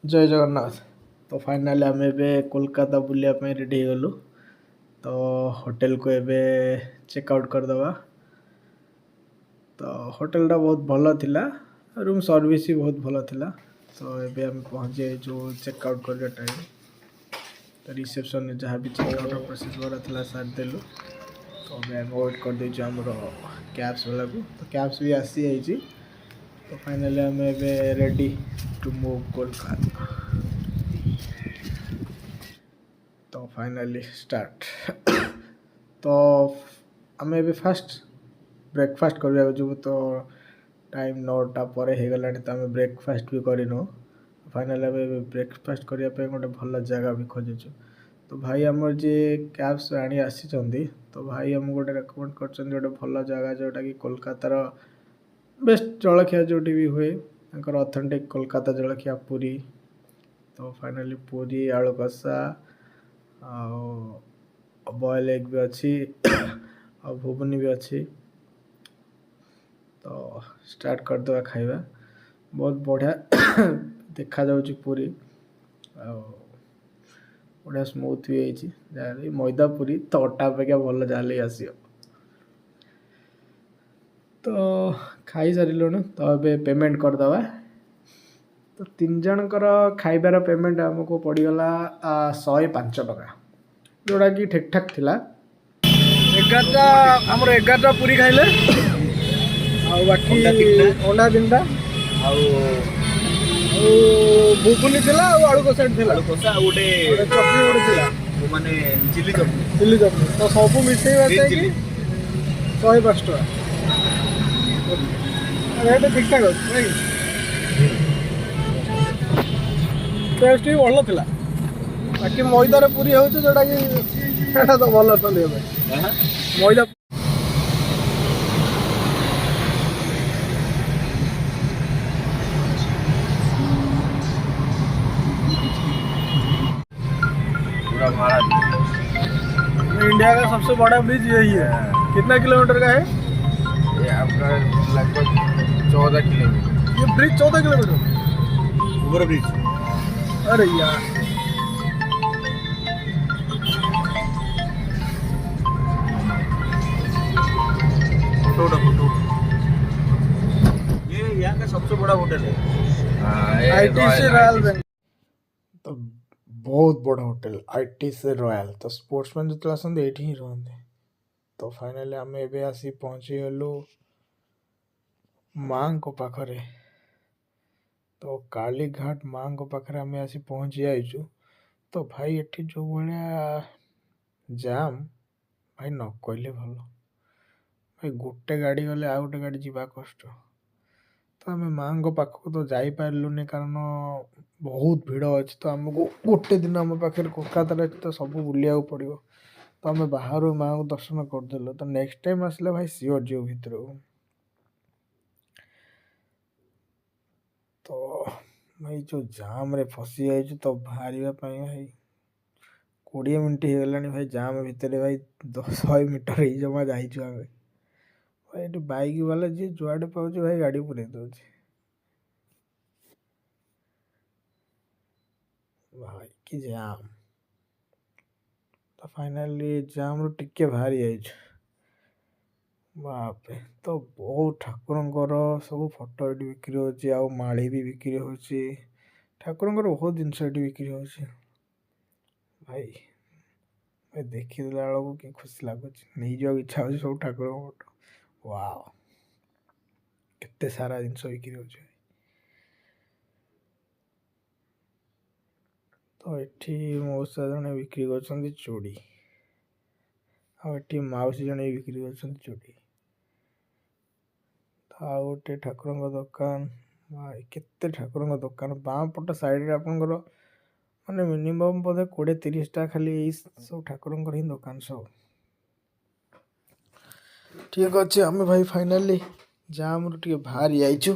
जय जगन्नाथ। तो फाइनाली आम ए कोलकाता बुलायापी रेडी हो गलु। तो होटेल को एबे चेकआउट करदे। तो होटेलटा बहुत भल थिला, रूम सर्विस भी बहुत भल थिला। तो एबे आम पहुँचे जो चेकआउट कर टाइम। तो रिसेप्शन जहाँ भी चेकआउट प्रोसेस वाला था सारिदेलु। तो अभी आम वेट कर देचु आमर कैब्स वाला को। तो कैब्स भी आसी जाइए। तो फाइनाली आम एबे रेडी टू मूव कोलकाता। तो फाइनाली स्टार्ट। तो आम ए फास्ट ब्रेकफास्ट करने जो तो टाइम 9टा पर हो गला। तो आम ब्रेकफास्ट भी करनु। फाइनाली आम ब्रेकफास्ट करने गोटे भल जगह भी खोजुचु। तो भाई आमर जी कैब्स आनी आसी, तो भाई आम गोटे रेकमेंड कर भल जगह जोटा कि कोलकातार बेस्ट जलखिया जोटी भी हुए ऑथेंटिक कोलकाता जलखिया पूरी। तो फाइनाली पूरी आलू कषा बॉयल एग भी अच्छी और घुगनी भी अच्छी। तो स्टार्ट करदे खाଇବା। बहुत बढ़िया देखा जाउची पूरी बढ़िया स्मूथ भी है। मैदा पूरी तो अटा अपेक्षा भल जाले आसियो। तो खाई सारे तो अबे पेमेंट करदे। तो 3 जनकर खाइबार पेमेंट आमको पड़गला 105 टका, जोड़ा कि ठीक ठाक थिला। 11टा आमर 11टा पूरी खाइले आ बाकी अंडा 3टा घुगुनी थिला आलू कषा थिला। आलू कषा गोटे चटनी गोटे थिला माने चिली चटनी। चिली चटनी। तो सब मिसई बाटे 105 टका। रेट ठीक ठाक अच्छे। टेस्ट भी भल था। बाकी मैदार पूरी हो जोटा कि तो भल चलिए मैदा। पूरा भाड़ा इंडिया का सबसे बड़ा ब्रिज यही है। कितना किलोमीटर का है ये आपका? लगभग 14 किलोमीटर। ये ब्रिज 14 किलोमीटर ओवर ब्रिज। अरे यार फोटो ये यहाँ का सबसे बड़ा होटल है। ITC royal bank. तो बहुत बड़ा होटल आईटीसी रॉयल। तो स्पोर्ट्समैन जो आसते ये ही रुहते। तो फाइनाली आम ए आसी पहुँची गलु माँ को पाखरे। तो कालीघाट माँ को पाखरे आम आसी पहुँची जाइचु। तो भाई एठी जो भाया जाम भाई न कहले भल। भाई गोटे गाड़ी गले आ गोटे गाड़ी जीवा कष्ट। तो आम माँ पाखक तो जापारूनी कारण बहुत भिड़ अच्छी। तो आमको गोटे दिन आम पाखे कोलकाता तो सब बुलिया पड़ो। तो आम बाहर माँ को दर्शन करदेलु। तो नेक्स्ट टाइम आसले भाई सियोर जीव भितर। तो भाई जो जाम रे फसी जाइए तो बाहर भाई 20 मिनट हो गलानी भाई जाम भितर भाई 100 मीटर ही जमा जाइए आम भाई। ये बाइक वाला जी जुआड़े पाँच भाई गाड़ी पुरे दौर भाई कि जाम। तो फाइनाली जाम टिके बाहरी जाइए बापे। तो बहुत ठाकुर सब फोटो ये बिक्री होची आ माड़ी भी बिक्री होची। ठाकुर बहुत जिनस ये बिक्री होची भाई। भाई देखीदेला बेलू कि खुशी लगुच नहीं जा इच्छा हो सब ठाकुर फोटो। वाओ केते सारा जिनस बिक्री होची। तो ये मौसा जने बिक्री कर चूड़ी आठी मौसी जने बिक्री कर चूड़ी। आ गोटे ठाकुर दुकान भाई केते ठाकुर दुकान बाँ पट साइड रे आपनकर माने मिनिमम बोधे 20-30टा खाली सब ठाकुर ही दुकान सब। ठीक अच्छे आम भाई फाइनाली जाम रु टे बाहर जाइचु।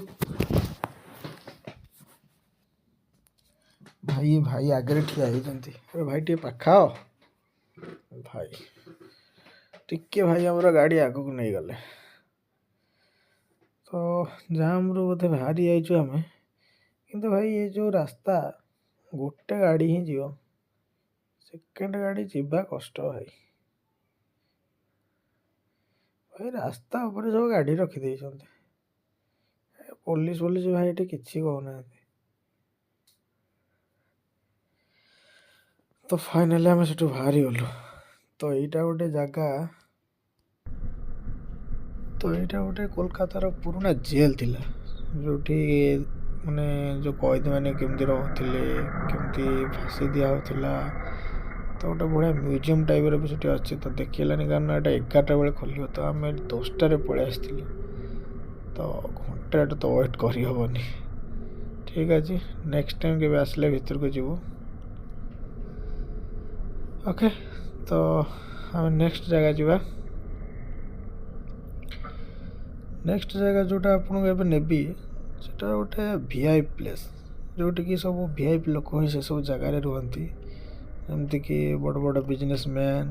भाई भाई आगे ठिया होती। अरे भाई टे पाखाओ भाई टिके भाई आमर गाड़ी आग को नहीं गले। तो जाम रु बोधे बाहरी जाइचु आम। किंतु भाई ये जो रास्ता ଗୋଟେ ଗାଡ଼ି ହିଁ ଯିବ, ସେକେଣ୍ଡ ଗାଡ଼ି ଯିବା କଷ୍ଟ ଭାଇ। ଭାଇ ରାସ୍ତା ଉପରେ ସବୁ ଗାଡ଼ି ରଖିଦେଇଛନ୍ତି, ପୋଲିସ ଭାଇ ଏଠି କିଛି କହୁନାହାନ୍ତି। ତ ଫାଇନାଲି ଆମେ ସେଠୁ ବାହାରି ଗଲୁ। ତ ଏଇଟା ଗୋଟେ ଜାଗା, ତ ଏଇଟା ଗୋଟେ କୋଲକାତାର ପୁରୁଣା ଜେଲ୍ ଥିଲା, ଯେଉଁଠି ମାନେ ଯେଉଁ କଏଦୀମାନେ କେମିତି ରହୁଥିଲେ, କେମିତି ଫାଶୀ ଦିଆ ହେଉଥିଲା। ତ ଗୋଟେ ବଢ଼ିଆ ମ୍ୟୁଜିୟମ୍ ଟାଇପ୍ର ବି ସେଠି ଅଛି। ତ ଦେଖିହେଲାନି କାରଣ ଏଇଟା 11ଟା ବେଳେ ଖୋଲିବ, ତ ଆମେ 10ଟାରେ ପଳେଇ ଆସିଥିଲୁ। ତ ଘଣ୍ଟାଟେ ତ ୱେଟ୍ କରିହେବନି। ଠିକ୍ ଅଛି, ନେକ୍ସଟ ଟାଇମ୍ କେବେ ଆସିଲେ ଭିତରକୁ ଯିବୁ। ଓକେ, ତ ଆମେ ନେକ୍ସଟ ଜାଗା ଯିବା। ନେକ୍ସଟ ଜାଗା ଯେଉଁଟା ଆପଣଙ୍କୁ ଏବେ ନେବି, ସେଟା ଗୋଟେ VIP ପ୍ଲେସ୍, ଯେଉଁଠିକି ସବୁ VIP ଲୋକ ହିଁ ସେସବୁ ଜାଗାରେ ରୁହନ୍ତି, ଯେମିତିକି ବଡ଼ ବଡ଼ ବିଜନେସମ୍ୟାନ୍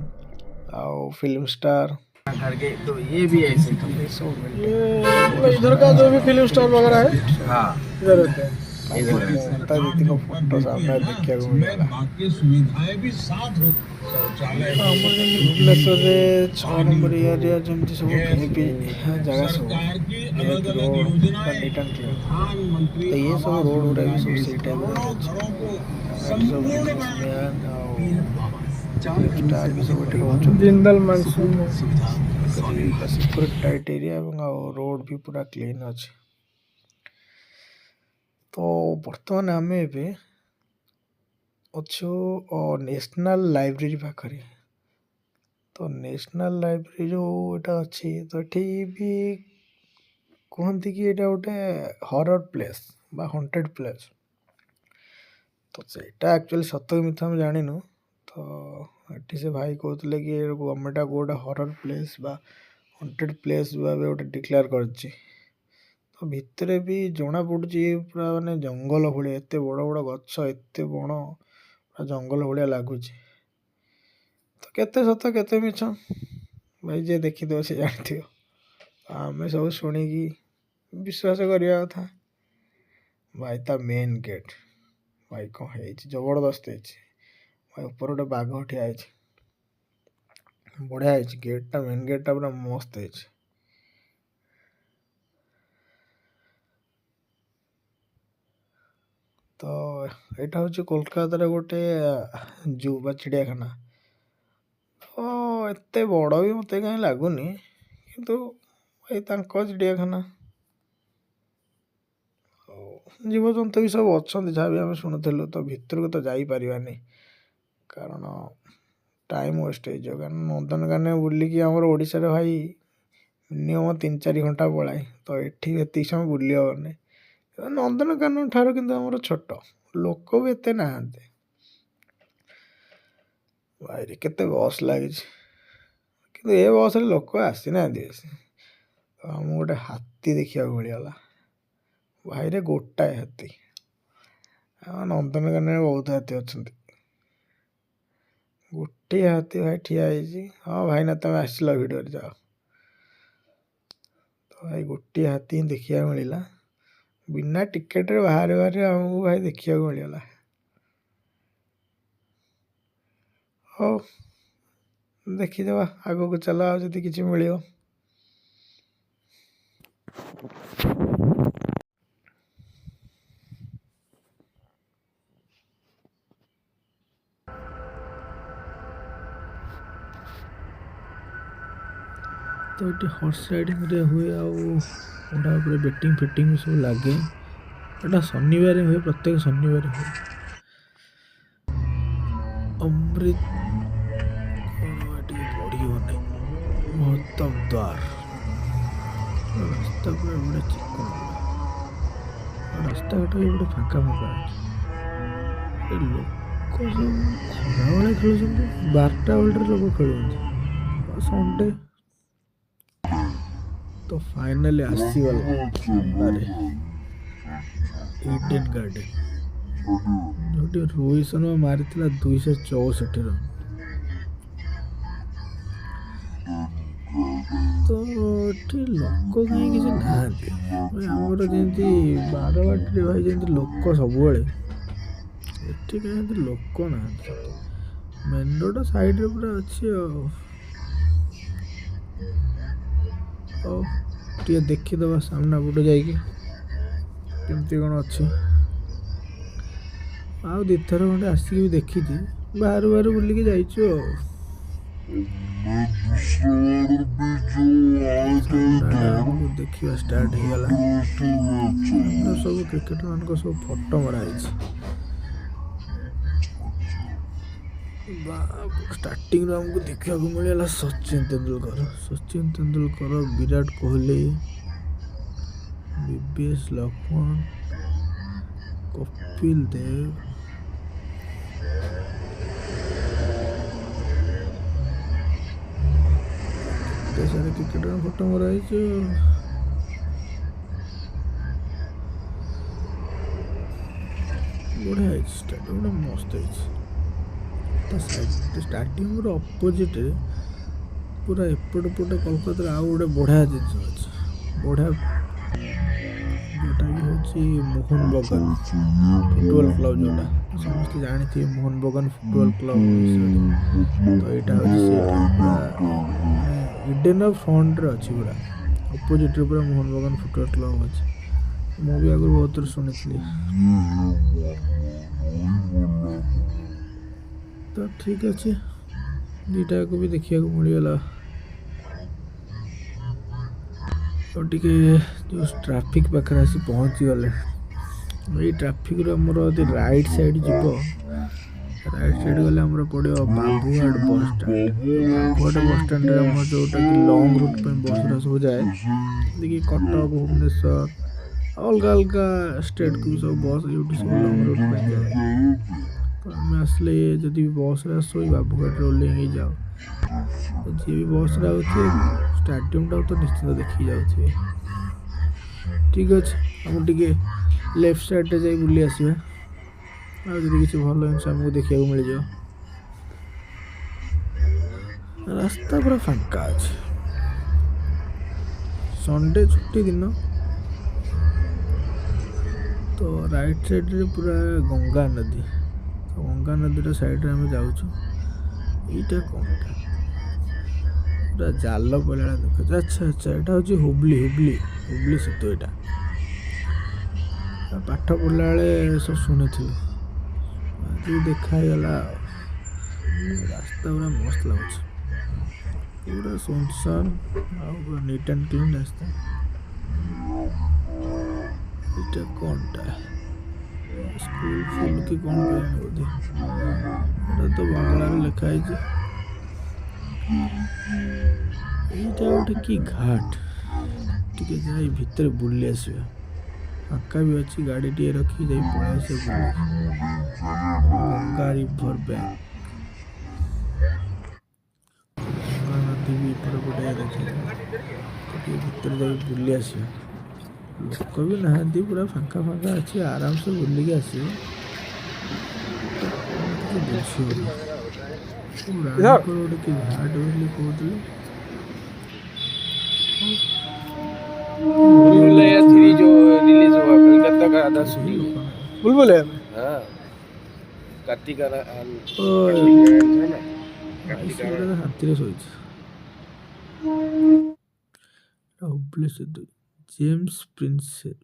ଆଉ फिल्म स्टार। करके तो ये भी ऐसे ही ये सब मिलते हैं। इधर का जो भी फिल्म स्टार वगैरह है हाँ इधर रहते हैं। इधर ममता दीदी को फोटो सामने देखिए बाकी सुविधाएं भी साथ हो, शौचालय ଆମର ଯେମିତି ଭୁବନେଶ୍ୱରରେ 6 ନମ୍ବର ଏରିଆ ଯେମିତି ସବୁ VIP ଜାଗା ସବୁ सरकार की एक अलग अलग रोड योजनाएं नीट एंड क्लीन। प्रधानमंत्री तो ये सब आवास रोड गुड़ा भी योजना सब के सेई टाइप करोड़ों घरों को सब संपूर्ण बिजनेसमैन और बनाने स्टार भी सब ଏଠି ରହୁଛନ୍ତି। Jindal Mansoor security tight area ଏବଂ ଆଉ ରୋଡ଼ ବି ପୁରା କ୍ଲିନ୍ ଅଛି। ତ ବର୍ତ୍ତମାନ ଆମେ ଏବେ ଅଛୁ ନ୍ୟାସନାଲ୍ ଲାଇବ୍ରେରୀ ପାଖରେ। ତ ନ୍ୟାସନାଲ୍ ଲାଇବ୍ରେରୀ ଯେଉଁ ଏଇଟା ଅଛି, ତ ଏଠି ବି କୁହନ୍ତି କି ଏଇଟା ଗୋଟେ ହରର ପ୍ଲେସ୍ ବା ହଣ୍ଟେଡ଼ ପ୍ଲେସ୍। ତ ସେଇଟା ଆକ୍ଚୁଆଲି ସତ କି ମିଛ ଆମେ ଜାଣିନୁ। ତ ଏଠି ସେ ଭାଇ କହୁଥିଲେ କି ଗଭର୍ଣ୍ଣମେଣ୍ଟ ଗୋଟେ ହରର ପ୍ଲେସ୍ ବା ହଣ୍ଟେଡ଼ ପ୍ଲେସ୍ ଭାବେ ଗୋଟେ ଡିକ୍ଲେୟାର କରିଛି। ତ ଭିତରେ ବି ଜଣାପଡ଼ୁଛି ପୁରା ମାନେ ଜଙ୍ଗଲ ଭଳିଆ, ଏତେ ବଡ଼ ବଡ଼ ଗଛ, ଏତେ ବଣ, ପୁରା ଜଙ୍ଗଲ ଭଳିଆ ଲାଗୁଛି। ତ କେତେ ସତ କେତେ ମିଛ ଭାଇ ଯିଏ ଦେଖିଥିବ ସେ ଜାଣିଥିବ। ଆମେ ସବୁ ଶୁଣିକି ବିଶ୍ୱାସ କରିବା କଥା। ଭାଇ ତା ମେନ୍ ଗେଟ୍ ଭାଇ କ'ଣ ହେଇଛି, ଜବରଦସ୍ତ ହେଇଛି ଭାଇ। ଉପରେ ଗୋଟେ ବାଘ ଠିଆ ହେଇଛି, ବଢ଼ିଆ ହେଇଛି ଗେଟ୍ଟା, ମେନ୍ ଗେଟ୍ଟା ପୁରା ମସ୍ତ ହେଇଛି। ତ ଏଇଟା ହେଉଛି କୋଲକାତାରେ ଗୋଟେ ଜୁ ବା ଚିଡ଼ିଆଖାନା। ତ ଏତେ ବଡ଼ ବି ମୋତେ କାହିଁ ଲାଗୁନି, କିନ୍ତୁ ଏଇ ତାଙ୍କ ଚିଡ଼ିଆଖାନା। ଜୀବଜନ୍ତୁ ବି ସବୁ ଅଛନ୍ତି ଯାହା ବି ଆମେ ଶୁଣୁଥିଲୁ। ତ ଭିତରକୁ ତ ଯାଇପାରିବାନି କାରଣ ଟାଇମ୍ ୱେଷ୍ଟ ହେଇଯିବ। କାରଣ ନନ୍ଦନକାନନ ବୁଲିକି ଆମର ଓଡ଼ିଶାରେ ଭାଇ ମିନିମମ୍ 3-4 ଘଣ୍ଟା ପଳାଏ। ତ ଏଠି ଏତିକି ସମୟ ବୁଲି ହେବନି। ନନ୍ଦନକାନନ ଠାରୁ କିନ୍ତୁ ଆମର ଛୋଟ, ଲୋକ ବି ଏତେ ନାହାନ୍ତି। ଭାଇରେ କେତେ ବସ୍ ଲାଗିଛି, କିନ୍ତୁ ଏ ବସ୍ରେ ଲୋକ ଆସିନାହାନ୍ତି ବେଶୀ। ତ ଆମକୁ ଗୋଟେ ହାତୀ ଦେଖିବାକୁ ମିଳିଗଲା ଭାଇରେ, ଗୋଟାଏ ହାତୀ। ନନ୍ଦନକାନନରେ ବହୁତ ହାତୀ ଅଛନ୍ତି, ଗୋଟିଏ ହାତୀ ଭାଇ ଠିଆ ହେଇଛି। ହଁ ଭାଇନା ତମେ ଆସିଲ ଭିଡ଼ିଓରେ, ଯାଅ। ତ ଭାଇ ଗୋଟିଏ ହାତୀ ହିଁ ଦେଖିବାକୁ ମିଳିଲା, ବିନା ଟିକେଟରେ ବାହାରେ ଆମକୁ ଭାଇ ଦେଖିବାକୁ ମିଳିଗଲା। ହଉ ଦେଖିଦେବା ଆଗକୁ, ଚାଲ ଆଉ ଯଦି କିଛି ମିଳିବ। ତ ଏଠି ହର୍ସ ରାଇଡ଼ିଂରେ ହୁଏ, ଆଉ ଘୋଡ଼ା ଉପରେ ବେଟିଂ ଫେଟିଂ ବି ସବୁ ଲାଗେ। ଏଟା ଶନିବାର ହୁଏ, ପ୍ରତ୍ୟେକ ଶନିବାର ହୁଏ। ଅମୃତ କ'ଣ ଟିକେ ପଢ଼ିବନି, ମହତ୍ତମ ଦ୍ୱାର। ରାସ୍ତା ପୁରା ଗୋଟେ ଚିକଣ, ରାସ୍ତାଘାଟ ବି ଗୋଟେ ଫାଙ୍କା ଅଛି। ଏ ଲୋକ ସବୁ ଖରାବେଳେ ଖେଳୁଛନ୍ତି, 12ଟା ବେଳଟାରେ ଲୋକ ଖେଳୁଛନ୍ତି, ସଣ୍ଡେ। ତ ଫାଇନାଲି ଆସିଗଲା ସାମ୍ନାରେ ଇଡେନ୍ ଗାର୍ଡେନ୍, ଯେଉଁଠି ରୋହିତ ଶର୍ମା ମାରିଥିଲା 264 ରନ୍। ତ ଏଠି ଲୋକ କାହିଁ କିଛି ନାହାନ୍ତି। ଆମର ଯେମିତି ବାରବାଟୀରେ ଭାଇ ଯେମିତି ଲୋକ ସବୁବେଳେ, ଏଠି କାହିଁ ଲୋକ ନାହାନ୍ତି। ମେନ୍ ରୋଡ଼ ସାଇଡ଼ରେ ପୁରା ଅଛି ଆଉ। ହଉ ଟିକେ ଦେଖିଦେବା ସାମ୍ନା ପଟେ ଯାଇକି କେମିତି କ'ଣ ଅଛି। ଆଉ ଦୁଇଥର ଖଣ୍ଡେ ଆସିକି ବି ଦେଖିଛି, ବାହାରୁ ବାହାରୁ ବୁଲିକି ଯାଇଛୁ ଆଉ। ସାମ୍ନାଟା ଆମକୁ ଦେଖିବା ଷ୍ଟାର୍ଟ ହେଇଗଲା। ସବୁ କ୍ରିକେଟର ମାନଙ୍କ ସବୁ ଫଟୋ ମରା ହେଇଛି। ଷ୍ଟାର୍ଟିଂରୁ ଆମକୁ ଦେଖିବାକୁ ମିଳିଗଲା ସଚିନ ତେନ୍ଦୁଲକର, ବିରାଟ କୋହଲି, BVS ଲକ୍ଷ୍ମଣ, କପିଲ ଦେବ, କେତେ ସାରା କ୍ରିକେଟର ଫଟୋ ମରା ହେଇଛି। ବଢ଼ିଆ ହେଇଛି, ଷ୍ଟାଡିୟମଟା ମସ୍ତ ହେଇଛି। ଷ୍ଟାଡିୟମର ଅପୋଜିଟ୍ରେ ପୁରା ଏପଟ ପଟେ କୋଲକାତାରେ ଆଉ ଗୋଟେ ବଢ଼ିଆ ଜିନିଷ ଅଛି, ଯେଉଁଟାକି ହେଉଛି ମୋହନ ବଗାନ ଫୁଟବଲ୍ କ୍ଲବ୍। ଯେଉଁଟା ସମସ୍ତେ ଜାଣିଥିବେ ମୋହନ ବଗାନ ଫୁଟବଲ୍ କ୍ଲବ୍ ବିଷୟରେ। ତ ଏଇଟା ହେଉଛି ସେଇଠି ପୁରା ଇଡେନ୍ ଫ୍ରଣ୍ଟରେ ଅଛି, ପୁରା ଅପୋଜିଟ୍ରେ ପୁରା ମୋହନ ବଗାନ ଫୁଟବଲ୍ କ୍ଲବ୍ ଅଛି। ମୁଁ ବି ଆଗରୁ ବହୁତ ଥର ଶୁଣିଥିଲି। ତ ଠିକ୍ ଅଛି, ଦୁଇଟାକୁ ବି ଦେଖିବାକୁ ମିଳିଗଲା। ଆଉ ଟିକେ ଯେଉଁ ଟ୍ରାଫିକ୍ ପାଖରେ ଆସି ପହଞ୍ଚିଗଲେ। ଏଇ ଟ୍ରାଫିକ୍ରୁ ଆମର ଯଦି ରାଇଟ୍ ସାଇଡ଼୍ ଯିବ, ରାଇଟ୍ ସାଇଡ଼୍ ଗଲେ ଆମର ପଡ଼ିବ Babughat bus stand. Babughat bus ଷ୍ଟାଣ୍ଡରେ ଆମର ଯେଉଁଟାକି ଲଙ୍ଗ୍ ରୁଟ୍ ପାଇଁ ବସ୍ଗୁଡ଼ା ସବୁ ଯାଏ, ଯେମିତିକି କଟକ, ଭୁବନେଶ୍ୱର, ଅଲଗା ଅଲଗା ଷ୍ଟେଟ୍କୁ ବି ସବୁ ବସ୍ ଏଇଠି ସବୁ ଲଙ୍ଗ୍ ରୁଟ୍ ପାଇଁ ଯାଏ। ତ ଆମେ ଆସିଲେ ଯଦି ବି ବସ୍ରେ ଆସ, ବାବୁଘାଟରେ ଓହ୍ଲେଇକି ଯାଅ, ତ ଯିଏ ବି ବସ୍ରେ ଆଉଥିବେ ଷ୍ଟାଡିୟମଟାକୁ ତ ନିଶ୍ଚିତ ଦେଖିକି ଯାଉଥିବେ। ଠିକ୍ ଅଛି, ଆମେ ଟିକେ ଲେଫ୍ଟ ସାଇଡ଼୍ରେ ଯାଇ ବୁଲି ଆସିବା। ଆଉ ଯଦି କିଛି ଭଲ ଜିନିଷ ଆମକୁ ଦେଖିବାକୁ ମିଳିଯିବ। ରାସ୍ତା ପୁରା ଫାଙ୍କା ଅଛି, ସଣ୍ଡେ ଛୁଟି ଦିନ। ତ ରାଇଟ୍ ସାଇଡ଼୍ରେ ପୁରା ଗଙ୍ଗା ନଦୀ, ତ ଗଙ୍ଗା ନଦୀର ସାଇଡ଼୍ରେ ଆମେ ଯାଉଛୁ। ଏଇଟା କ'ଣଟା ପୁରା ଜାଲ ପଡ଼ିଲା ଦେଖାଉଛି। ଆଚ୍ଛା, ଏଇଟା ହେଉଛି ହୁବଲି ସେତୁ। ଏଇଟା ପାଠ ପଢ଼ିଲା ବେଳେ ସବୁ ଶୁଣିଥିଲୁ, ଆଜି ଦେଖା ହେଇଗଲା ଆଉ। ରାସ୍ତା ପୁରା ମସ୍ତ ଲାଗୁଛି, ପୁରା ସୁନସାନ୍ ଆଉ ପୁରା ନିଟ୍ ଆଣ୍ଡ କ୍ଲିନ୍ ରାସ୍ତା। ଏଇଟା କ'ଣଟା ସ୍କୁଲ ଫୁଲ କି କ'ଣ କେଜାଣି ବୋଧେ। ଏଇଟା ତ ବାଂଲାରେ ଲେଖା ହେଇଛି। ଏଇଟା ଗୋଟେ କି ଘାଟ, ଟିକେ ଯାଇ ଭିତରେ ବୁଲି ଆସିବା। ଫାଙ୍କା ବି ଅଛି, ଗାଡ଼ିଟିଏ ରଖିକି ଯାଇ ପଳେଇ ଆସିବା ବୁଲି। ଗଙ୍ଗା ରିଭର ବ୍ୟାଙ୍କ, ଗଙ୍ଗା ନଦୀ ବି ଏପଟେ ପଟେ ଦେଖାଯାଏ। ତ ଟିକେ ଭିତରେ ଯାଇ ବୁଲି ଆସିବା। ଲୋକ ବି ନାହାନ୍ତି, ପୁରା ଫାଙ୍କା ଅଛି, ଆରାମସେ ବୁଲିକି ଆସିବ। କ'ଣ କିଛି ବୁଝିବନି। ରାଣୀଙ୍କର ଗୋଟେ କି ଘାଟ ବୋଲି କହୁଥିଲେ। थ्री जो रिलीज हुआ कलकत्ता का आधा शूटिंग। बुलबुल है हमें। हाँ, कार्तिक ହାତୀରେ ଶୋଇଛି। ହୁବଲି ସେତୁ, ଜେମ୍ସ ପ୍ରିନ୍ସେପ।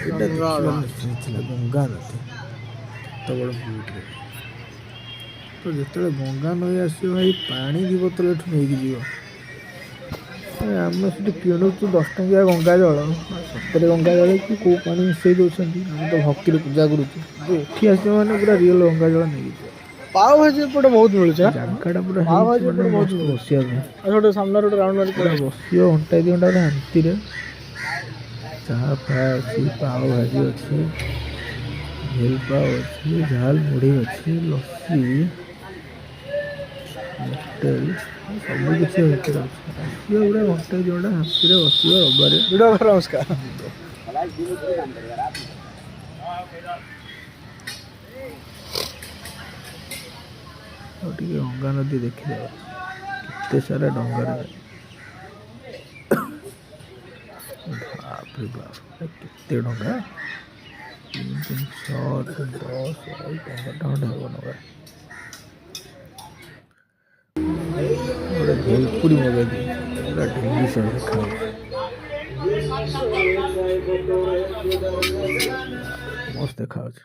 ଏଇଟା ଦେଖିବାର ନିଶ୍ଚିତ ଥିଲା, ଗଙ୍ଗା ନଦୀ କେତେ ବଡ଼ ବ୍ୟୁଟିରେ। ତ ଯେତେବେଳେ ଗଙ୍ଗା ନଈ ଆସିବ ଭାଇ, ପାଣି ଦି ବୋତଲ ଏଠୁ ନେଇକି ଯିବ। ଆମେ ସେଠି କିଣୁଛୁ 10 ଟଙ୍କିଆ ଗଙ୍ଗା ଜଳ, ସତରେ ଗଙ୍ଗା ଜଳ କି କେଉଁ ପାଣି ମିଶାଇ ଦେଉଛନ୍ତି। ଆମେ ତ ଭକ୍ତିରେ ପୂଜା କରୁଛୁ, କିନ୍ତୁ ଏଠି ଆସିବ ମାନେ ପୁରା ରିଅଲ୍ ଗଙ୍ଗା ଜଳ ନେଇକି ଯିବ। ପାଓ ଭାଜି ଏପଟେ ବହୁତ ମିଳୁଛି। ଜାଗାଟା ପୁରା ହେଇଛି ମାନେ ମସ୍ତ ବସିବା ପାଇଁ। ଗୋଟେ ସାମ୍ନାରେ ଗୋଟେ ରାଉଣ୍ଡ ମାରି ପୁରା ବସିବ ଘଣ୍ଟାଏ 2 ଘଣ୍ଟା ଶାନ୍ତିରେ। ଚାହା ଫା ଅଛି, ପାଓ ଭାଜି ଅଛି, ଭେଲ ପାଓ ଅଛି, ଝାଲ ମୁଢ଼ି ଅଛି, ଲସି, ମକଟେଲ, ସବୁ କିଛି ଭିତରେ ଅଛି। ଆସିବ ପୁରା ଘଣ୍ଟାଏ 2 ଘଣ୍ଟା ଶାନ୍ତିରେ ବସିବ। ରବିବାରେ ନମସ୍କାର। ଆଉ ଟିକେ ଗଙ୍ଗା ନଦୀ ଦେଖିଦେବା, କେତେ ସାରା ଡଙ୍ଗାରେ रे बाप केते टंका 3 10 15 ଟଙ୍କା ଗୋଟେ ଭେଲପୁରୀ ମଗାଇ ଦେଇଛି ପୁରା ଡେଲିସିୟସ୍ ଦେଖାଯାଉଛି ମସ୍ତ ଦେଖାଯାଉଛି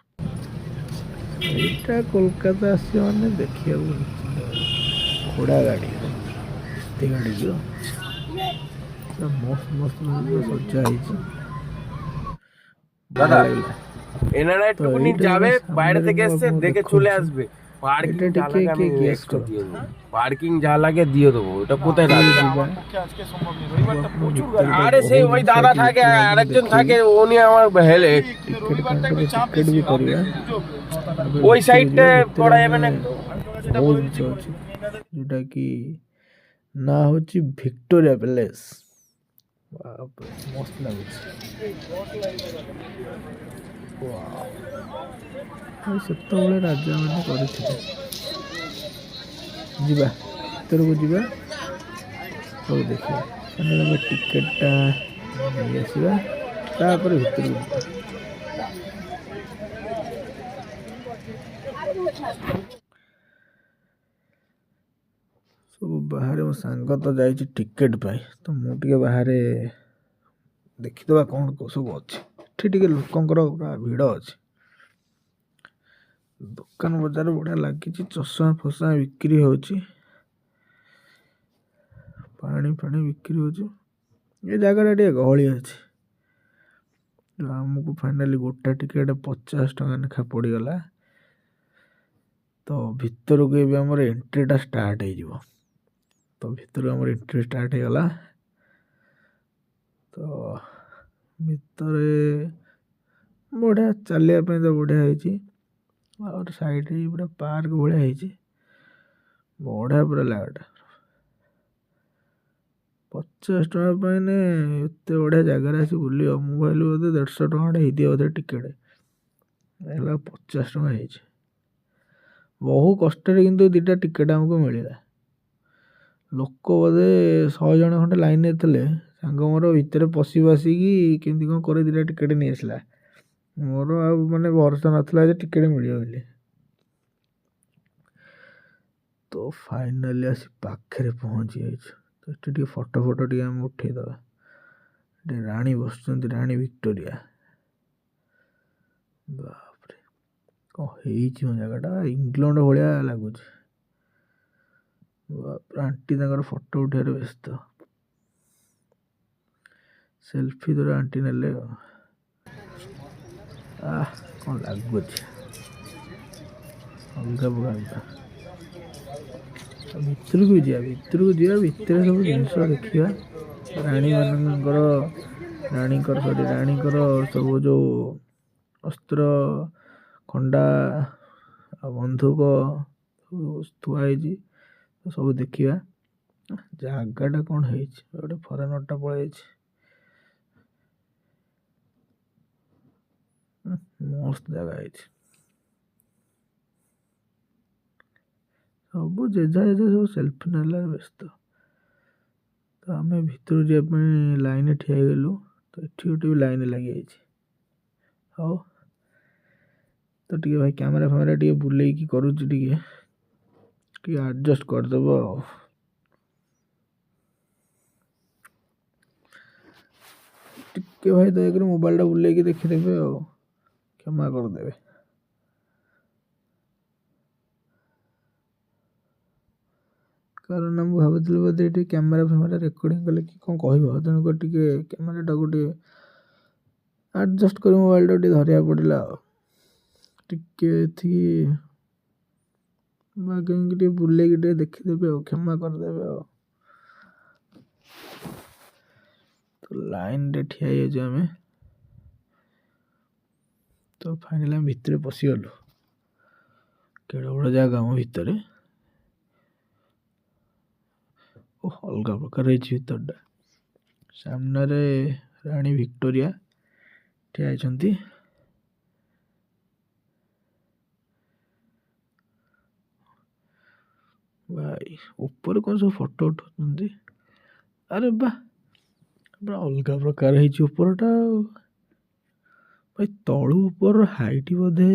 ଏଇଟା କୋଲକାତା ଆସିବ ମାନେ ଦେଖିବାକୁ ଘୋଡ଼ା ଗାଡ଼ି ଏତେ ଗାଡ଼ି ଯିବ ପୁରା ମସ୍ତ মস্ত সজ্জা ହେଇଛି দাদা ଭଲ লাগିଲା এনারা তো একটুখানি এইটা যাবে যেটা বাইরে সামনে থেকে ମୁଁ এসে ଆପଣଙ୍କୁ দেখে চলে ଦେଖଉଛି আসবে পার্কিং এটা যা ଟିକେ লাগে আমি କିଏ গেস এক্সট্রা କରନ୍ତୁ দিয়ে দেবো পার্কিং যা লাগে দিয়ে দেবো এটা কোথায় କିଏ রাখবে ଯିବା ଆପଣ ଭିତରେ আরে সেই ওই দাদা থাকে আরেকজন থাকে উনি আমার হেলে ଟିକେଟ୍ କାଉଣ୍ଟରରେ ଟିକେଟ୍ ବି କରିବା ওই ସାଇଡଟା ଭିତରେ କରା যাবে না ବହୁତ ଜିନିଷ ଅଛି ଯୋଉଟା କି ନାଁ ହେଉଛି ଭିକ୍ଟୋରିଆ ପ୍ୟାଲେସ୍ ବାପରେ ମସ୍ତ ଲାଗୁଛି ୱାଓ ସେତେବେଳେ ରାଜାମାନେ କରିଥିଲେ ଯିବା ଭିତରକୁ ଯିବା ସବୁ ଦେଖିବା ମାନେ ଆମେ ଟିକେଟଟା ନେଇ ଆସିବା ତାପରେ ଭିତରକୁ ଯିବା ସବୁ ବାହାରେ ମୋ ସାଙ୍ଗ ତ ଯାଇଛି ଟିକେଟ୍ ପାଇଁ ତ ମୁଁ ଟିକେ ବାହାରେ ଦେଖିଦେବା କ'ଣ ସବୁ ଅଛି ଏଠି ଟିକେ ଲୋକଙ୍କର ପୁରା ଭିଡ଼ ଅଛି ଦୋକାନ ବଜାର ବଢ଼ିଆ ଲାଗିଛି ଚଷମା ଫଷମା ବିକ୍ରି ହେଉଛି ପାଣି ଫାଣି ବିକ୍ରି ହେଉଛି ଏ ଜାଗାଟା ଟିକେ ଗହଳି ଅଛି ଆମକୁ ଫାଇନାଲି ଗୋଟା ଟିକେଟ୍ 50 ଟଙ୍କା ଲେଖା ପଡ଼ିଗଲା ତ ଭିତରକୁ ଏବେ ଆମର ଏଣ୍ଟ୍ରିଟା ଷ୍ଟାର୍ଟ ହେଇଯିବ ତ ଭିତରକୁ ଆମର ଏଣ୍ଟ୍ରି ଷ୍ଟାର୍ଟ ହେଇଗଲା ତ ଭିତରେ ବଢ଼ିଆ ଚାଲିବା ପାଇଁ ତ ବଢ଼ିଆ ହେଇଛି ଆଉ ସାଇଡ଼୍ରେ ପୁରା ପାର୍କ ଭଳିଆ ହେଇଛି ବଢ଼ିଆ ପୁରା ଜାଗାଟା 50 ଟଙ୍କା ପାଇଁ ଏତେ ବଢ଼ିଆ ଜାଗାରେ ଆସି ବୁଲିବ ମୁଁ ଭାବିଲି ବୋଧେ 150 ଟଙ୍କା ହେଇଥିବ ବୋଧେ ଟିକେଟ୍ ହେଲା 50 ଟଙ୍କା ହେଇଛି ବହୁ କଷ୍ଟରେ କିନ୍ତୁ 2ଟା ଟିକେଟ୍ ଆମକୁ ମିଳିଲା ଲୋକ ବୋଧେ 100 ଜଣ ଖଣ୍ଡେ ଲାଇନ୍ରେ ଥିଲେ ସାଙ୍ଗ ମୋର ଭିତରେ ପଶି ପଶିକି କେମିତି କ'ଣ କରି 2ଟା ଟିକେଟ୍ ନେଇ ଆସିଲା ମୋର ଆଉ ମାନେ ଭରସା ନଥିଲା ଯେ ଟିକେଟ୍ ମିଳିବ ବୋଲି ତ ଫାଇନାଲି ଆସି ପାଖରେ ପହଞ୍ଚି ଯାଇଛୁ ତ ଏଠି ଟିକେ ଫଟୋ ଟିକେ ଆମେ ଉଠେଇଦେବା ଏଠି ରାଣୀ ବସୁଛନ୍ତି ରାଣୀ ଭିକ୍ଟୋରିଆ ବାପରେ କ'ଣ ହେଇଛି ମୋ ଜାଗାଟା ଇଂଲଣ୍ଡ ଭଳିଆ ଲାଗୁଛି ବାପରେ ଆଣ୍ଟି ତାଙ୍କର ଫଟୋ ଉଠେଇବାରେ ବ୍ୟସ୍ତ ସେଲ୍ଫି ଦ୍ୱାରା ଆଣ୍ଟି ନେଲେ କ'ଣ ଲାଗୁଛି ଅଲଗା ପ୍ରକାର ଭିତରକୁ ଯିବା ଭିତରେ ସବୁ ଜିନିଷ ଦେଖିବା ରାଣୀଙ୍କର ସବୁ ଯେଉଁ ଅସ୍ତ୍ର ଖଣ୍ଡା ଆଉ ବନ୍ଧୁକ ସବୁ ଥୁଆ ହେଇଛି ସବୁ ଦେଖିବା ଜାଗାଟା କ'ଣ ହେଇଛି ଗୋଟେ ଫରେନରଟା ପଳେଇଛି ମସ୍ତ ଜାଗା ହେଇଛି ସବୁ ଯେଝା ସବୁ ସେଲ୍ଫି ନେଲାରେ ବ୍ୟସ୍ତ ତ ଆମେ ଭିତରୁ ଯିବା ପାଇଁ ଲାଇନ୍ରେ ଠିଆ ହେଇଗଲୁ ତ ଏଠି ଗୋଟେ ବି ଲାଇନ୍ ଲାଗିଯାଇଛି ହଉ ତ ଟିକେ ଭାଇ କ୍ୟାମେରା ଫ୍ୟାମେରା ଟିକେ ବୁଲେଇକି କରୁଛି ଟିକେ ଆଡ଼ଜଷ୍ଟ କରିଦେବ ଆଉ ଟିକେ ଭାଇ ଦୟାକରି ମୋବାଇଲଟା ବୁଲେଇକି ଦେଖିଦେବେ ଆଉ କ୍ଷମା କରିଦେବେ କାରଣ ମୁଁ ଭାବୁଥିଲି ବୋଧେ ଏଠି କ୍ୟାମେରା ଫ୍ୟାମେରା ରେକର୍ଡ଼ିଂ କଲେ କି କ'ଣ କହିବ ତେଣୁକରି ଟିକେ କ୍ୟାମେରାଟାକୁ ଟିକେ ଆଡ଼ଜଷ୍ଟ କରି ମୋବାଇଲଟା ଟିକେ ଧରିବାକୁ ପଡ଼ିଲା ଆଉ ଟିକେ ଏଠି କାହିଁକି ଟିକେ ବୁଲେଇକି ଟିକେ ଦେଖିଦେବେ ଆଉ କ୍ଷମା କରିଦେବେ ଆଉ ତ ଲାଇନ୍ରେ ଠିଆ ହେଇଯାଇଛୁ ଆମେ ତ ଫାଇନାଲି ଆମେ ଭିତରେ ପଶିଗଲୁ କେଡ଼େ ବଡ଼ ଜାଗା ଆମ ଭିତରେ ଅଲଗା ପ୍ରକାର ହେଇଛି ଭିତରଟା ସାମ୍ନାରେ ରାଣୀ ଭିକ୍ଟୋରିଆ ଠିଆ ହେଇଛନ୍ତି ଭାଇ ଉପରେ କ'ଣ ସବୁ ଫଟୋ ଉଠାଉଛନ୍ତି ଆରେ ବା ପୁରା ଅଲଗା ପ୍ରକାର ହେଇଛି ଉପରଟା ଆଉ। ଭାଇ ତଳୁ ଉପର ହାଇଟ୍ ବୋଧେ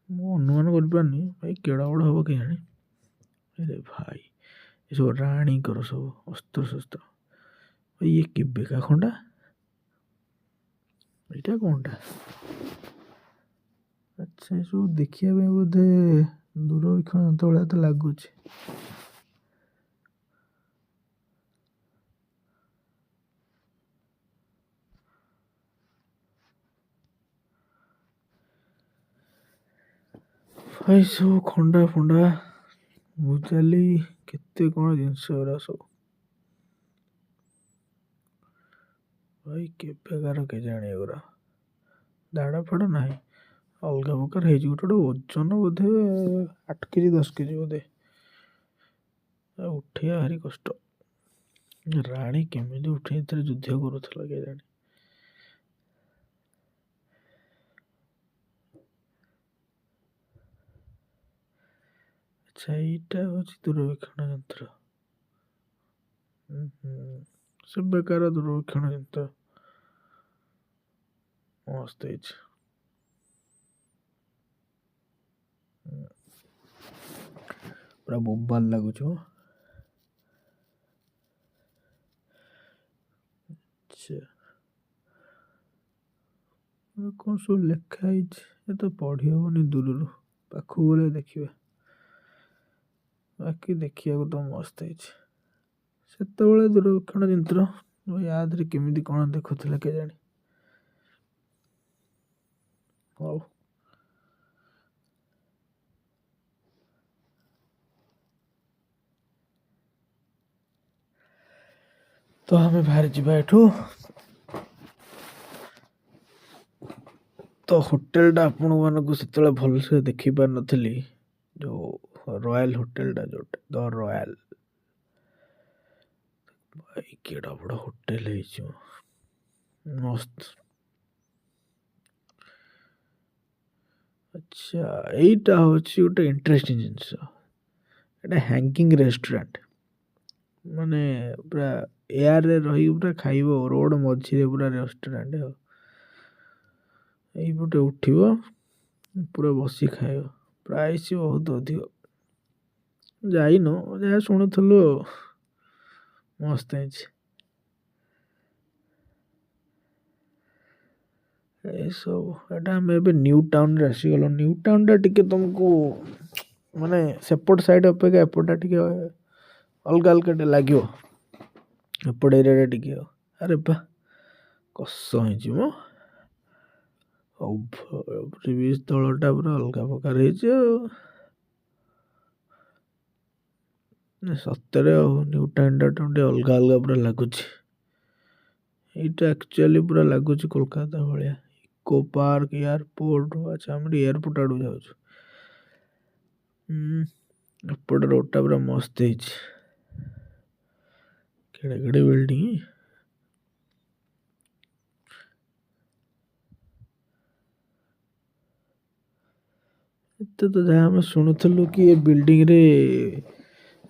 ମୁଁ ଅନୁମାନ କରିପାରୁନି ଭାଇ କେଡ଼ା ବଡ଼ ହବ କେଜାଣି। ଆରେ ଭାଇ ଏସବୁ ରାଣୀଙ୍କର ସବୁ ଅସ୍ତ୍ରଶସ୍ତ୍ର। ଭାଇ ଇଏ କେବେକା ଖଣ୍ଡା? ଏଇଟା କ'ଣଟା? ଆଚ୍ଛା ଏସବୁ ଦେଖିବା ପାଇଁ ବୋଧେ ଦୂରବୀକ୍ଷଣ ଯନ୍ତ୍ର ଭଳିଆ ତ ଲାଗୁଛି। ଭାଇ ସବୁ ଖଣ୍ଡା ଫଣ୍ଡା ବୁଝାଲି କେତେ କ'ଣ ଜିନିଷ ଏଗୁଡ଼ା ସବୁ। ଭାଇ କେବେକାର କେଜାଣି ଏଗୁଡ଼ା। ଦାଡ଼ ଫାଡ଼ ନାହିଁ, ଅଲଗା ପ୍ରକାର ହେଇଛି। ଗୋଟେ ଓଜନ ବୋଧେ 8 କେଜି 10 କେଜି ବୋଧେ। ଉଠେଇବା ଭାରି କଷ୍ଟ। ରାଣୀ କେମିତି ଉଠେଇ ଏଥିରେ ଯୁଦ୍ଧ କରୁଥିଲା କେଜାଣି। ଆଚ୍ଛା ଏଇଟା ହେଉଛି ଦୂରବୀକ୍ଷଣ ଯନ୍ତ୍ର। ସେବେକାର ଦୂରବୀକ୍ଷଣ ଯନ୍ତ୍ର ମସ୍ତ ହେଇଛି। ପୁରା ବୋବାଲ ଲାଗୁଛି ମ। ଆଚ୍ଛା କ'ଣ ସବୁ ଲେଖା ହେଇଛି ଏ ତ ପଢ଼ି ହବନି ଦୂରରୁ, ପାଖକୁ ଗଲେ ଦେଖିବା। ବାକି ଦେଖିବାକୁ ତ ମସ୍ତ ହେଇଛି। ସେତେବେଳେ ଦୂରବୀକ୍ଷଣ ଯନ୍ତ୍ର ୟା ଦେହରେ କେମିତି କ'ଣ ଦେଖୁଥିଲା କେଜାଣି। ହଉ ତ ଆମେ ବାହାରି ଯିବା ଏଠୁ। ତ ହୋଟେଲଟା ଆପଣମାନଙ୍କୁ ସେତେବେଳେ ଭଲସେ ଦେଖିପାରିନଥିଲି, ଯେଉଁ ରୟାଲ ହୋଟେଲଟା ଯେଉଁଟା ଦ ରୟାଲ। ଭାଇ କେଡ଼ା ବଡ଼ ହୋଟେଲ ହେଇଛି ମସ୍ତ। ଆଚ୍ଛା ଏଇଟା ହେଉଛି ଗୋଟେ ଇଣ୍ଟରେଷ୍ଟିଂ ଜିନିଷ। ଏଇଟା ହ୍ୟାଙ୍ଗିଂ ରେଷ୍ଟୁରାଣ୍ଟ, ମାନେ ପୁରା ଏୟାରରେ ରହିକି ପୁରା ଖାଇବ, ରୋଡ଼ ମଝିରେ ପୁରା ରେଷ୍ଟୁରାଣ୍ଟ ଆଉ। ଏଇପଟେ ଉଠିବ ପୁରା ବସି ଖାଇବ। ପ୍ରାଇସ୍ ବହୁତ ଅଧିକ। ଯାଇନୁ, ଯାହା ଶୁଣୁଥିଲୁ ଆଉ। ମସ୍ତ ହେଇଛି ଏସବୁ। ଏଇଟା ଆମେ ଏବେ ନ୍ୟୁ ଟାଉନରେ ଆସିଗଲୁ। ନ୍ୟୁ ଟାଉନଟା ଟିକେ ତୁମକୁ ମାନେ ସେପଟ ସାଇଡ଼ ଅପେକ୍ଷା ଏପଟଟା ଟିକେ ଅଲଗା ଅଲଗା ଟିକେ ଲାଗିବ। ଏପଟ ଏରିଆରେ ଟିକେ ଆରେ ବା କଷ ହେଇଛି ମ। ବ୍ରିଜ ତଳଟା ପୁରା ଅଲଗା ପ୍ରକାର ହେଇଛି ଆଉ। ସତରେ ଆଉ ନ୍ୟୁ ଟାଉନଟା ଟିକେ ଅଲଗା ଅଲଗା ପୁରା ଲାଗୁଛି। ଏଇଟା ଆକ୍ଚୁଆଲି ପୁରା ଲାଗୁଛି କୋଲକାତା ଭଳିଆ। Eco park airport. ଆଚ୍ଛା ଆମେ ଏୟାରପୋର୍ଟ ଆଡ଼କୁ ଯାଉଛୁ। ଏପଟ ରୋଡ଼ଟା ପୁରା ମସ୍ତ ହେଇଛି। କେଡ଼େ କେଡ଼େ ବିଲ୍ଡିଂ। ଏତେ ତ ଯାହା ଆମେ ଶୁଣୁଥିଲୁ କି ଏ ବିଲ୍ଡିଂରେ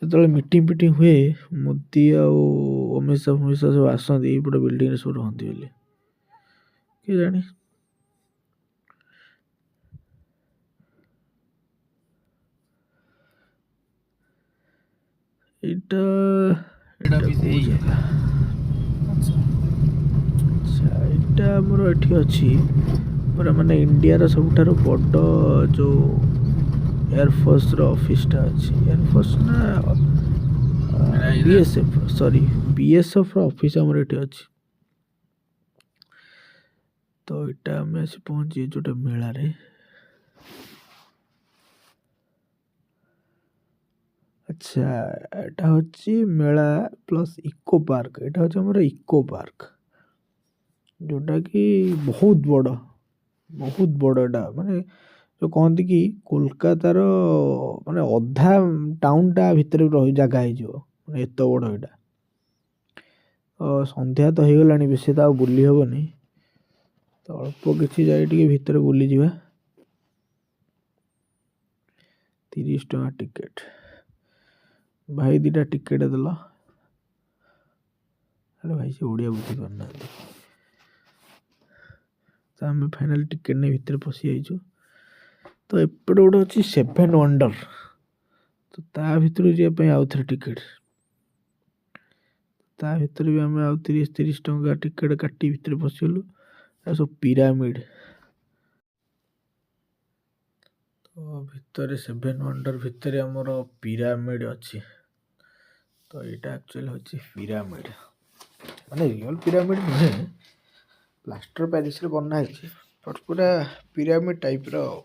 ଯେତେବେଳେ ମିଟିଂ ଫିଟିଂ ହୁଏ ମୋଦି ଆଉ ଅମିତ ଶାହା ସବୁ ଆସନ୍ତି, ଏଇପଟେ ବିଲ୍ଡିଂରେ ସବୁ ରହନ୍ତି ବୋଲି କେଜାଣି। ଏଇଟା କୋଉ ଜାଗା? ଆଚ୍ଛା ଏଇଟା ଆମର ଏଠି ଅଛି ପୁରା ମାନେ ଇଣ୍ଡିଆର ସବୁଠାରୁ ବଡ଼ ଯେଉଁ ଏୟାରଫୋର୍ସର ଅଫିସଟା ଅଛି। ଏୟାରଫୋର୍ସ ନା ବିଏସ୍ଏଫ୍, ସରି ବିଏସ୍ଏଫ୍ର ଅଫିସ ଆମର ଏଠି ଅଛି। ତ ଏଇଟା ଆମେ ଆସି ପହଞ୍ଚିଛୁ ଗୋଟେ ମେଳାରେ। ଆଚ୍ଛା ଏଇଟା ହେଉଛି ମେଳା ପ୍ଲସ୍ ଇକୋ ପାର୍କ। ଏଇଟା ହେଉଛି ଆମର ଇକୋ ପାର୍କ, ଯେଉଁଟାକି ବହୁତ ବଡ଼ ଏଇଟା। ମାନେ ଯେଉଁ କହନ୍ତି କି କୋଲକାତାର ମାନେ ଅଧା ଟାଉନଟା ଭିତରେ ରହି ଜାଗା ହେଇଯିବ, ମାନେ ଏତେ ବଡ଼ ଏଇଟା। ସନ୍ଧ୍ୟା ତ ହେଇଗଲାଣି, ବେଶୀ ତ ଆଉ ବୁଲି ହେବନି, ତ ଅଳ୍ପ କିଛି ଯାଇ ଟିକେ ଭିତରେ ବୁଲିଯିବା। 30 ଟଙ୍କା ଟିକେଟ୍। ଭାଇ 2ଟା ଟିକେଟ୍ ଦେଲ। ଆରେ ଭାଇ ସେ ଓଡ଼ିଆ ବୁଝିପାରୁନାହାନ୍ତି। ତ ଆମେ ଫାଇନାଲ୍ ଟିକେଟ୍ ନେଇ ଭିତରେ ପଶି ଯାଇଛୁ। ତ ଏପଟେ ଗୋଟେ ଅଛି 7 ୱଣ୍ଡର, ତ ତା ଭିତରୁ ଯିବା ପାଇଁ ଆଉ ଥରେ ଟିକେଟ୍। ତା ଭିତରେ ବି ଆମେ ଆଉ 30 ଟଙ୍କା ଟିକେଟ୍ କାଟି ଭିତରେ ପଶିଗଲୁ। ଆଉ ସବୁ ପିରାମିଡ଼। ତ ଭିତରେ 7 ୱଣ୍ଡର ଭିତରେ ଆମର ପିରାମିଡ଼ ଅଛି। ତ ଏଇଟା ଆକ୍ଚୁଆଲି ହେଉଛି ପିରାମିଡ଼, ମାନେ ରିଅଲ୍ ପିରାମିଡ଼ ନୁହେଁ, ପ୍ଲାଷ୍ଟର ପ୍ୟାରିସରେ ବନା ହେଇଛି, ବଟ୍ ପୁରା ପିରାମିଡ଼ ଟାଇପ୍ର ଆଉ।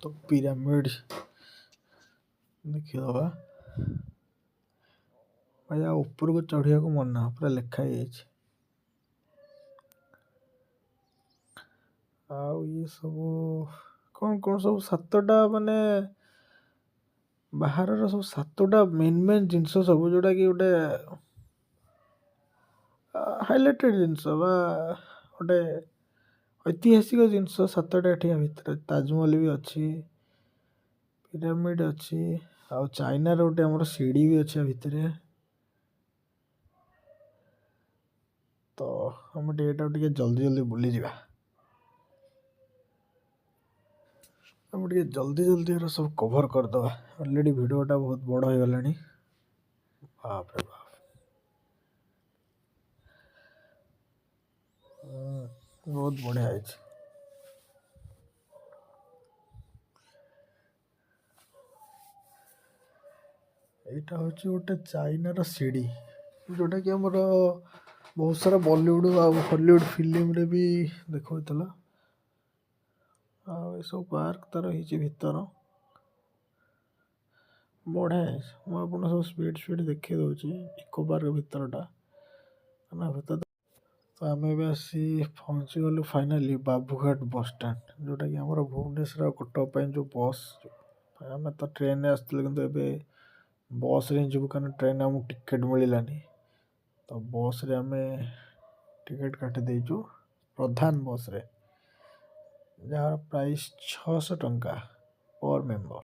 ତ ପିରାମିଡ଼ ଦେଖିଦବା ଭାଇ, ଆଉ ଉପରକୁ ଚଢ଼ିବାକୁ ମନା, ପୁରା ଲେଖା ହେଇଯାଇଛି। ଆଉ ଇଏ ସବୁ କ'ଣ ସବୁ 7ଟା, ମାନେ ବାହାରର ସବୁ 7ଟା ମେନ୍ ଜିନିଷ ସବୁ, ଯେଉଁଟାକି ଗୋଟେ ହାଇଲାଇଟେଡ଼ ଜିନିଷ ବା ଗୋଟେ ଐତିହାସିକ ଜିନିଷ 7ଟା ଏଠି ଭିତରେ। ତାଜମହଲ ବି ଅଛି, ପିରାମିଡ଼ ଅଛି, ଆଉ ଚାଇନାର ଗୋଟେ ଆମର ସିଡ଼ି ବି ଅଛି ଆ ଭିତରେ। ତ ଆମେ ଟିକେ ଏଟାକୁ ଟିକେ ଜଲ୍ଦି ବୁଲିଯିବା। ଆମେ ଟିକେ ଜଲ୍ଦି ଏରା ସବୁ କଭର୍ କରିଦେବା। ଅଲରେଡ଼ି ଭିଡ଼ିଓଟା ବହୁତ ବଡ଼ ହେଇଗଲାଣି। ବାପରେ ବାପ, ବହୁତ ବଢ଼ିଆ ହେଇଛି। ଏଇଟା ହେଉଛି ଗୋଟେ ଚାଇନାର ସିଡ଼ି, ଯେଉଁଟାକି ଆମର ବହୁତ ସାରା ବଲିଉଡ଼ ଆଉ ହଲିଉଡ଼ ଫିଲ୍ମରେ ବି ଦେଖାଉଥିଲା। ଆଉ ଏସବୁ ପାର୍କ ତାର ହେଇଛି ଭିତର, ବଢ଼ିଆ ହେଇଛି। ମୁଁ ଆପଣ ସବୁ ସ୍ପିଡ଼ ଦେଖେଇ ଦେଉଛି ଇକୋ ପାର୍କ ଭିତରଟା। ତ ଆମେ ଏବେ ଆସି ପହଞ୍ଚିଗଲୁ ଫାଇନାଲି ବାବୁଘାଟ ବସ୍ଷ୍ଟାଣ୍ଡ, ଯେଉଁଟାକି ଆମର ଭୁବନେଶ୍ୱର ଆଉ କଟକ ପାଇଁ ଯେଉଁ ବସ୍। ଆମେ ତ ଟ୍ରେନରେ ଆସିଥିଲୁ, କିନ୍ତୁ ଏବେ ବସ୍ରେ ହିଁ ଯିବୁ, କାରଣ ଟ୍ରେନରେ ଆମକୁ ଟିକେଟ୍ ମିଳିଲାନି। ତ ବସ୍ରେ ଆମେ ଟିକେଟ୍ କାଟି ଦେଇଛୁ, ପ୍ରଧାନ ବସ୍ରେ, ଯାହାର ପ୍ରାଇସ୍ 600 ଟଙ୍କା ପର୍ ମେମ୍ବର।